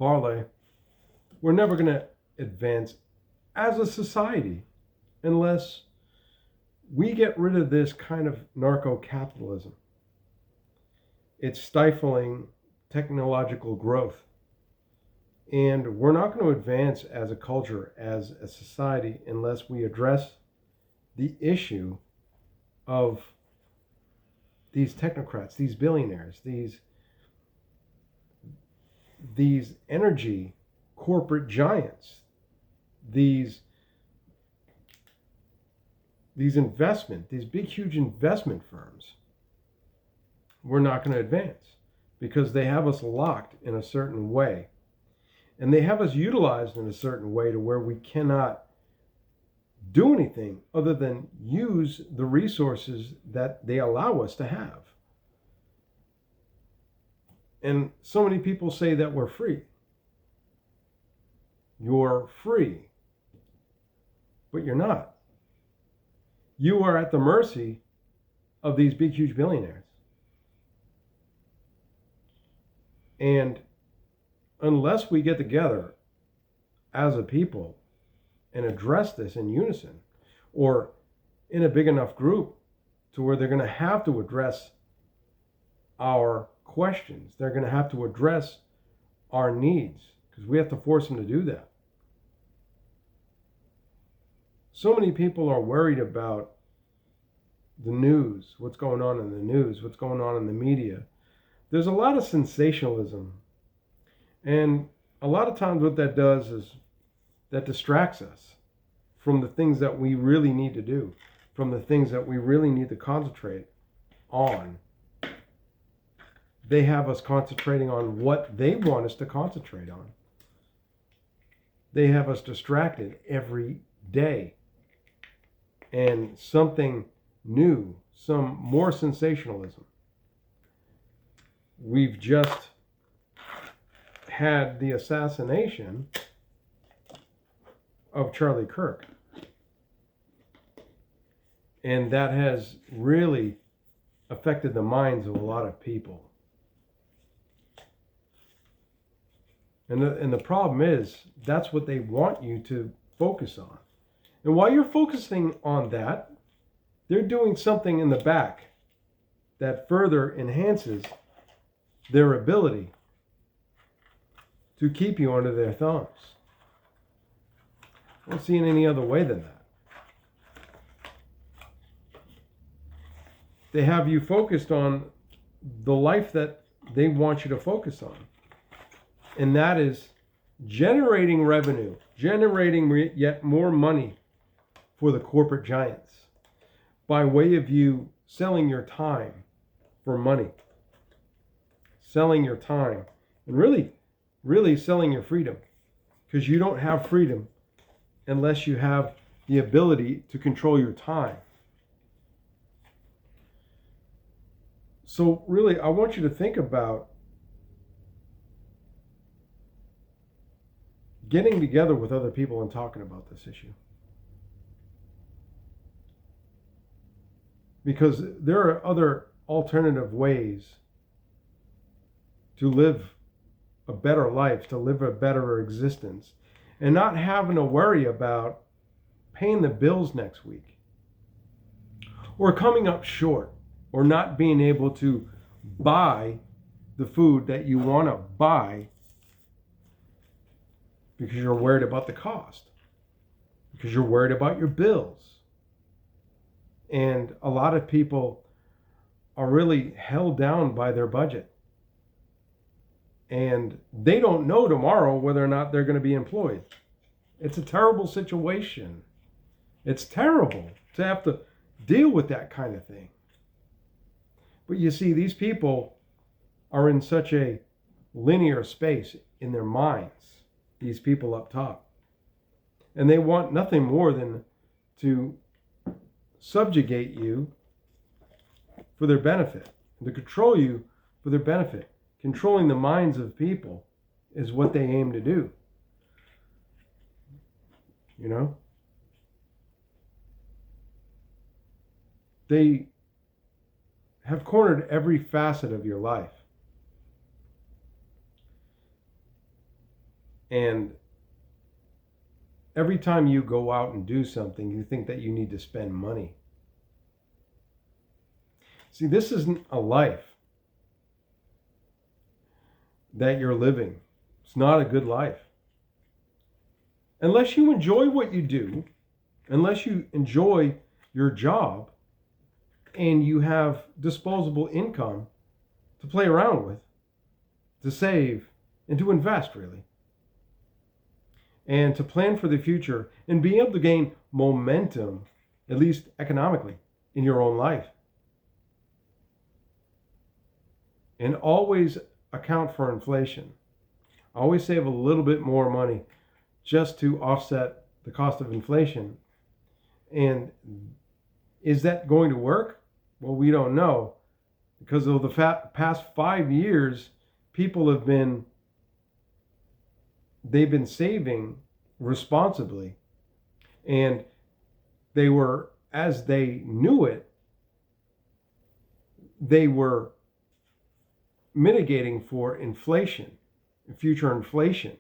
Barley, we're never going to advance as a society unless we get rid of this kind of narco-capitalism. It's stifling technological growth. And we're not going to advance as a culture, as a society, unless we address the issue of these technocrats, these billionaires, these energy corporate giants, these big huge investment firms. We're not going to advance because they have us locked in a certain way, and they have us utilized in a certain way to where we cannot do anything other than use the resources that they allow us to have. And so many people say that we're free. You're free, but you're not. You are at the mercy of these big, huge billionaires. And unless we get together as a people and address this in unison, or in a big enough group to where they're going to have to address our questions, they're going to have to address our needs, because we have to force them to do that. So many people are worried about the news, what's going on in the news, what's going on in the media. There's a lot of sensationalism. And a lot of times what that does is that distracts us from the things that we really need to do, from the things that we really need to concentrate on. They have us concentrating on what they want us to concentrate on. They have us distracted every day. And something new, some more sensationalism. We've just had the assassination of Charlie Kirk. And that has really affected the minds of a lot of people. And the problem is, that's what they want you to focus on. And while you're focusing on that, they're doing something in the back that further enhances their ability to keep you under their thumbs. I don't see it any other way than that. They have you focused on the life that they want you to focus on. And that is generating revenue, generating yet more money for the corporate giants by way of you selling your time for money, selling your time, and really selling your freedom, because you don't have freedom unless you have the ability to control your time. So really, I want you to think about getting together with other people and talking about this issue. Because there are other alternative ways to live a better life, to live a better existence, and not having to worry about paying the bills next week, or coming up short, or not being able to buy the food that you want to buy because you're worried about the cost, because you're worried about your bills. And a lot of people are really held down by their budget. And they don't know tomorrow whether or not they're going to be employed. It's a terrible situation. It's terrible to have to deal with that kind of thing. But you see, these people are in such a linear space in their minds, these people up top. And they want nothing more than to subjugate you for their benefit, to control you for their benefit. Controlling the minds of people is what they aim to do. You know? They have cornered every facet of your life. And every time you go out and do something, you think that you need to spend money. See, this isn't a life that you're living. It's not a good life. Unless you enjoy what you do, unless you enjoy your job, and you have disposable income to play around with, to save, and to invest, really. And to plan for the future and be able to gain momentum, at least economically, in your own life. And always account for inflation. Always save a little bit more money just to offset the cost of inflation. And is that going to work? Well, we don't know. Because of the past 5 years, they've been saving responsibly. And they were, as they knew it, they were mitigating for inflation, future inflation.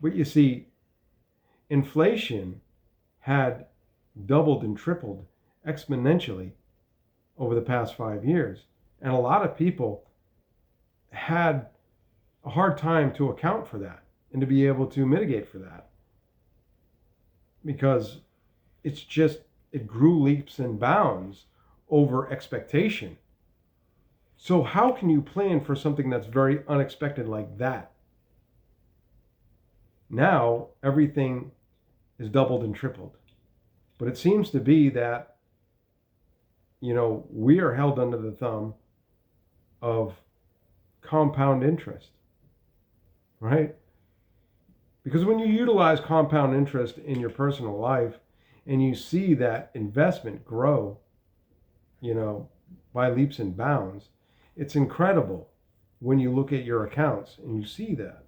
But you see, inflation had doubled and tripled exponentially over the past 5 years. And a lot of people had a hard time to account for that and to be able to mitigate for that. Because it grew leaps and bounds over expectation. So how can you plan for something that's very unexpected like that? Now everything is doubled and tripled. But it seems to be that, we are held under the thumb of compound interest, right? Because when you utilize compound interest in your personal life and you see that investment grow, by leaps and bounds, it's incredible when you look at your accounts and you see that.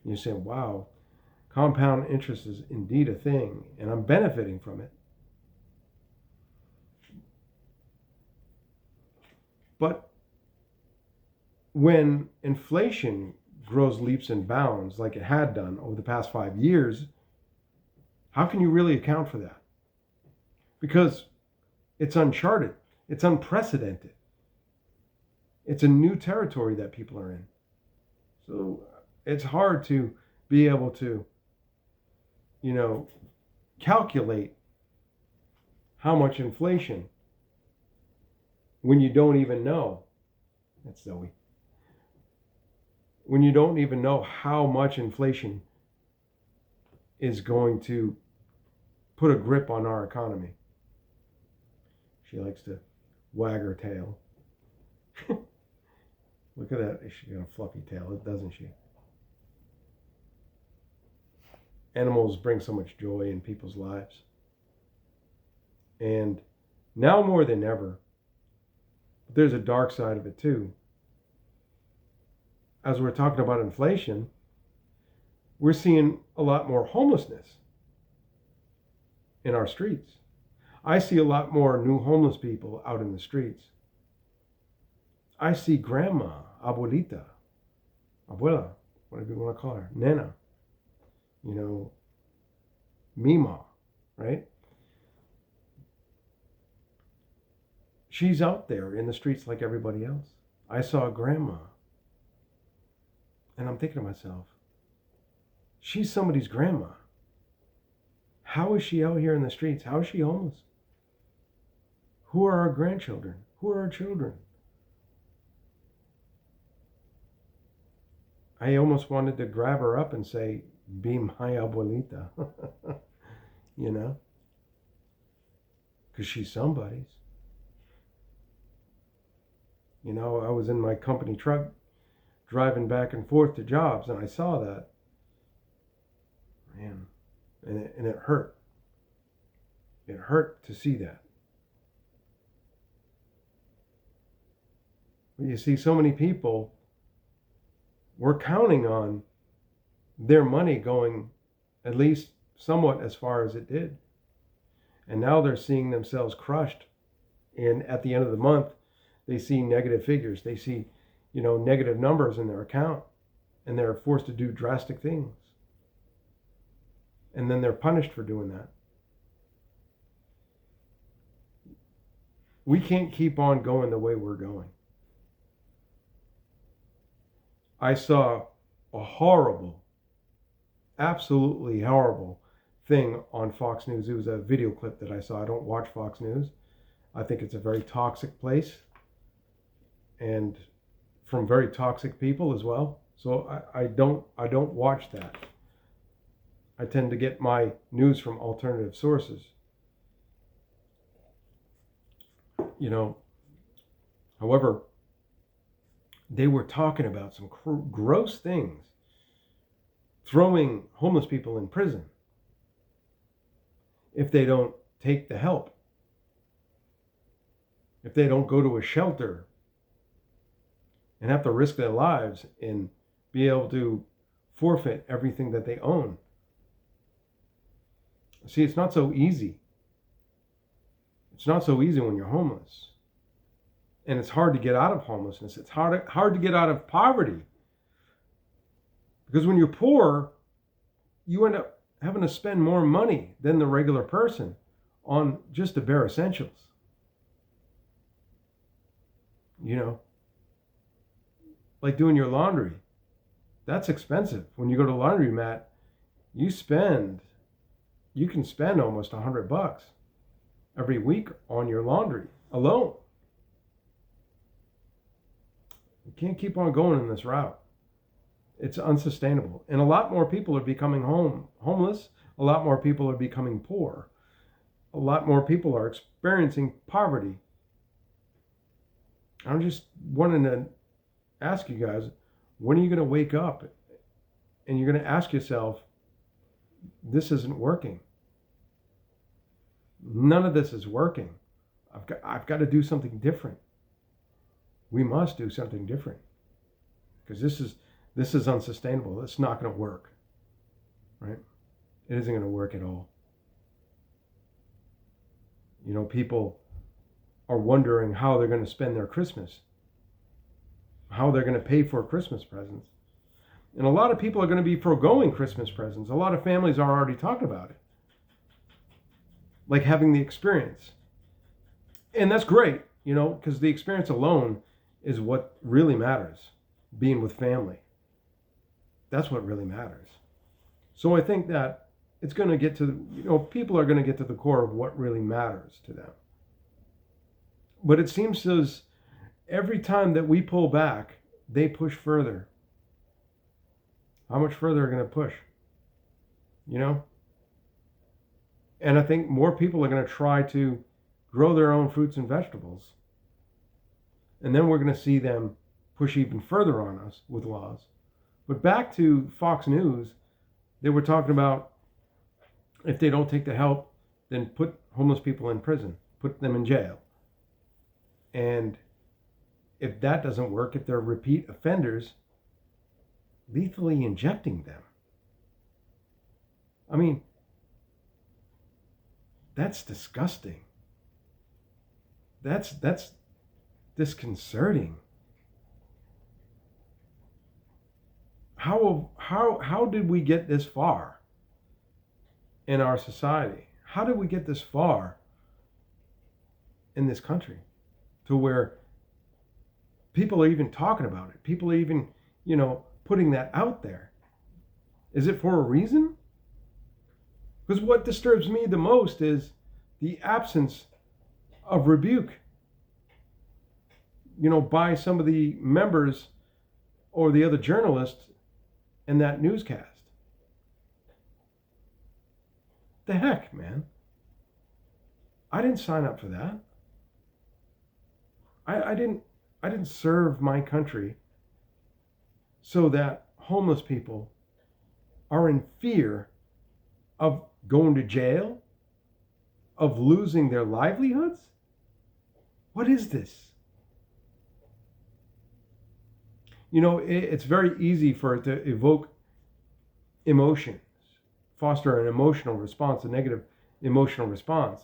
And you say, wow, compound interest is indeed a thing, and I'm benefiting from it. But when inflation grows leaps and bounds like it had done over the past 5 years, how can you really account for that? Because it's uncharted, it's unprecedented. It's a new territory that people are in. So it's hard to be able to, calculate how much inflation when you don't even know. That's Zoe. When you don't even know how much inflation is going to put a grip on our economy. She likes to wag her tail. Look at that. She's got a fluffy tail, doesn't she? Animals bring so much joy in people's lives. And now more than ever, there's a dark side of it too. As we're talking about inflation, we're seeing a lot more homelessness in our streets. I see a lot more new homeless people out in the streets. I see grandma, abuelita, abuela, whatever you want to call her, nena, Mima, right? She's out there in the streets like everybody else. I saw a grandma, and I'm thinking to myself, she's somebody's grandma. How is she out here in the streets? How is she homeless? Who are our grandchildren? Who are our children? I almost wanted to grab her up and say, be my abuelita, because she's somebody's. I was in my company truck driving back and forth to jobs, and I saw that. Man, and it hurt. It hurt to see that. But you see, so many people were counting on their money going at least somewhat as far as it did. And now they're seeing themselves crushed. And at the end of the month, they see negative figures. They see, negative numbers in their account. and they're forced to do drastic things. And then they're punished for doing that. We can't keep on going the way we're going. I saw a horrible, absolutely horrible thing on Fox News. It was a video clip that I saw. I don't watch Fox News. I think it's a very toxic place, and from very toxic people as well. So I don't watch that. I tend to get my news from alternative sources. You know, however, they were talking about some gross things, throwing homeless people in prison if they don't take the help, if they don't go to a shelter and have to risk their lives and be able to forfeit everything that they own. See, it's not so easy. It's not so easy when you're homeless. And it's hard to get out of homelessness. It's hard to get out of poverty. Because when you're poor, you end up having to spend more money than the regular person on just the bare essentials. You know, like doing your laundry. That's expensive. When you go to laundromat, you can spend almost $100 every week on your laundry alone. You can't keep on going in this route. It's unsustainable. And a lot more people are becoming homeless. A lot more people are becoming poor. A lot more people are experiencing poverty. I'm just wanting to ask you guys, when are you going to wake up and you're going to ask yourself, this isn't working. None of this is working. I've got to do something different. We must do something different, because this is unsustainable. It's not going to work, right? It isn't going to work at all. You know, people are wondering how they're going to spend their Christmas, how they're going to pay for Christmas presents. And a lot of people are going to be foregoing Christmas presents. A lot of families are already talking about it, like having the experience. And that's great, you know, because the experience alone is what really matters, being with family. That's what really matters. So I think that it's going to get to, you know, people are going to get to the core of what really matters to them. But it seems as every time that we pull back, they push further. How much further are they going to push? You know? And I think more people are going to try to grow their own fruits and vegetables. And then we're going to see them push even further on us with laws. But back to Fox News, they were talking about if they don't take the help, then put homeless people in prison, put them in jail. And if that doesn't work, if they're repeat offenders, lethally injecting them. I mean, that's disgusting. That's disconcerting. How did we get this far in our society? How did we get this far in this country to where people are even talking about it? People are even, you know, putting that out there. Is it for a reason? Because what disturbs me the most is the absence of rebuke, you know, by some of the members or the other journalists in that newscast. The heck, man. I didn't sign up for that. I didn't serve my country so that homeless people are in fear of going to jail, of losing their livelihoods. What is this? You know, it's very easy for it to evoke emotions, foster an emotional response, a negative emotional response.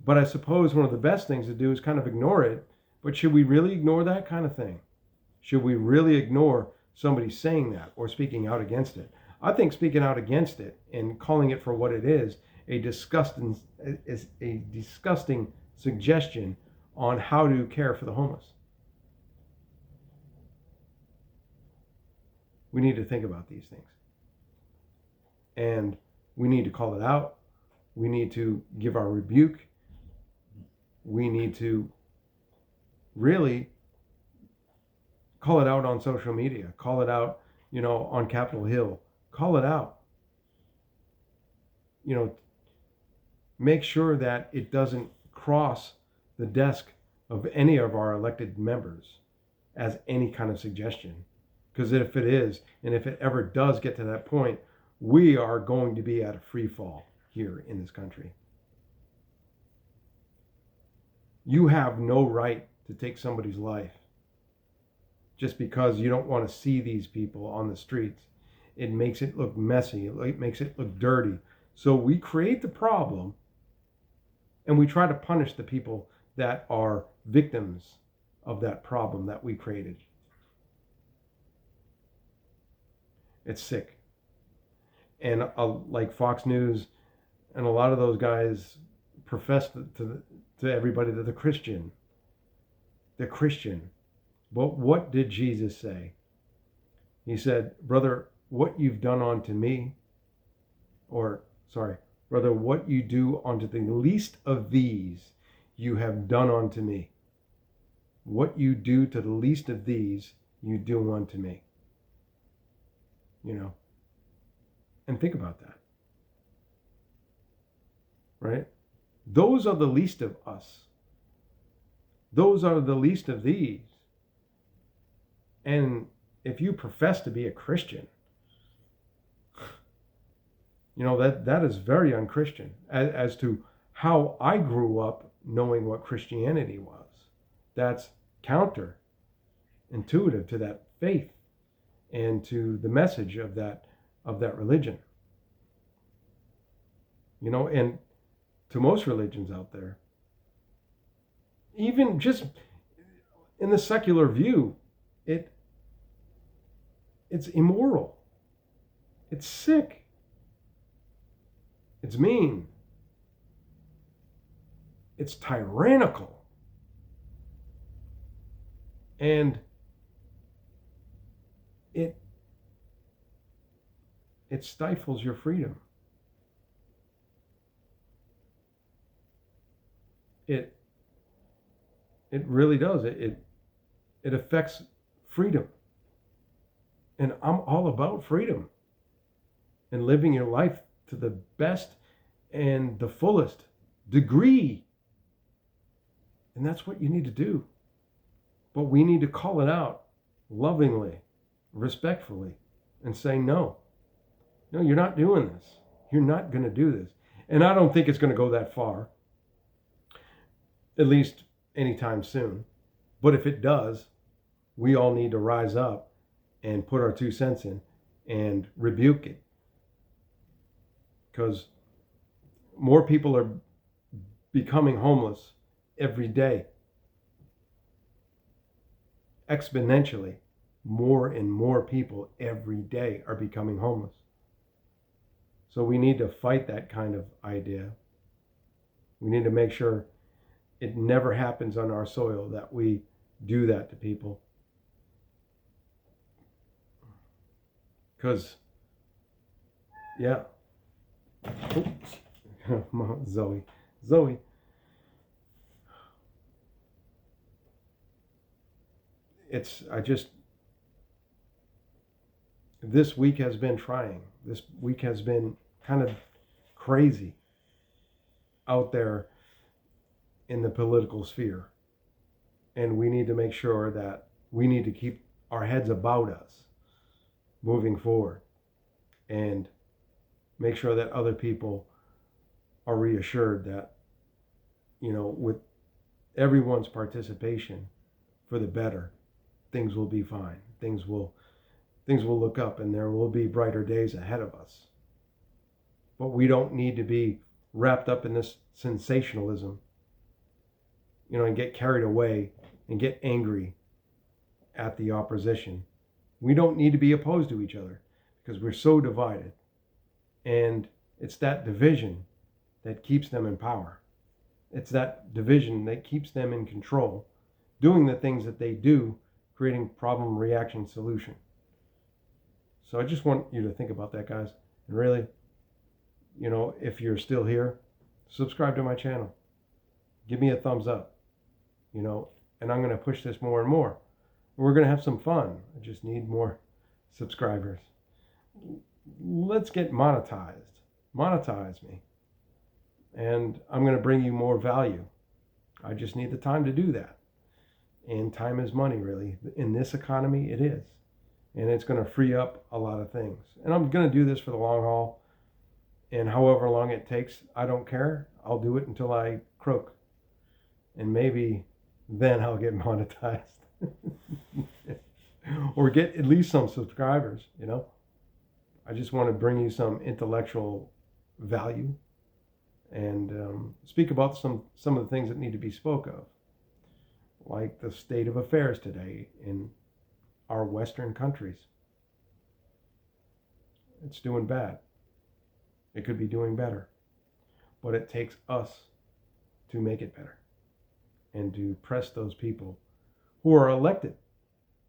But I suppose one of the best things to do is kind of ignore it. But should we really ignore that kind of thing? Should we really ignore somebody saying that or speaking out against it. I think speaking out against it and calling it for what it is a disgusting suggestion on how to care for the homeless. We need to think about these things. And we need to call it out. We need to give our rebuke. We need to really call it out on social media. Call it out, on Capitol Hill. Call it out. Make sure that it doesn't cross the desk of any of our elected members as any kind of suggestion. Because if it is, and if it ever does get to that point, we are going to be at a free fall here in this country. You have no right to take somebody's life just because you don't want to see these people on the streets. It makes it look messy. It makes it look dirty. So we create the problem and we try to punish the people that are victims of that problem that we created. It's sick. And like Fox News and a lot of those guys profess to everybody that they're Christian. They're Christian. But what did Jesus say? He said, brother, what you've done unto me, brother, what you do unto the least of these, you have done unto me. What you do to the least of these, you do unto me. And think about that. Right? Those are the least of us. Those are the least of these. And if you profess to be a Christian, that is very unchristian as to how I grew up knowing what Christianity was. That's counterintuitive to that faith and to the message of that religion. And to most religions out there, even just in the secular view, it's immoral. It's sick. It's mean. It's tyrannical. And it stifles your freedom. It really does. It affects freedom. And I'm all about freedom and living your life to the best and the fullest degree. And that's what you need to do. But we need to call it out lovingly, respectfully, and say, no, you're not doing this. You're not going to do this. And I don't think it's going to go that far, at least anytime soon. But if it does, we all need to rise up and put our 2 cents in and rebuke it. Because more people are becoming homeless every day. Exponentially, more and more people every day are becoming homeless. So we need to fight that kind of idea. We need to make sure it never happens on our soil that we do that to people. Because, yeah. Oops. Zoe. This week has been trying. This week has been kind of crazy out there in the political sphere. And we need to make sure that we need to keep our heads about us moving forward and make sure that other people are reassured that, with everyone's participation for the better, things will be fine. Things will look up and there will be brighter days ahead of us. But we don't need to be wrapped up in this sensationalism, and get carried away and get angry at the opposition We don't need to be opposed to each other because we're so divided. And it's that division that keeps them in power. It's that division that keeps them in control, doing the things that they do, creating problem, reaction, solution. So I just want you to think about that, guys. And really, if you're still here, subscribe to my channel. Give me a thumbs up, and I'm going to push this more and more. We're going to have some fun. I just need more subscribers. Let's get monetized. Monetize me. And I'm going to bring you more value. I just need the time to do that. And time is money, really. In this economy, it is. And it's going to free up a lot of things. And I'm going to do this for the long haul. And however long it takes, I don't care. I'll do it until I croak. And maybe then I'll get monetized. Or get at least some subscribers, I just want to bring you some intellectual value and speak about some of the things that need to be spoke of, like the state of affairs today in our Western countries. It's doing bad. It could be doing better, but it takes us to make it better and to press those people who are elected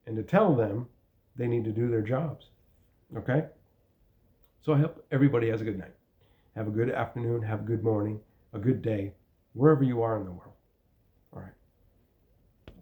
and to tell them they need to do their jobs. Okay? So I hope everybody has a good night. Have a good afternoon, have a good morning, a good day, wherever you are in the world. All right.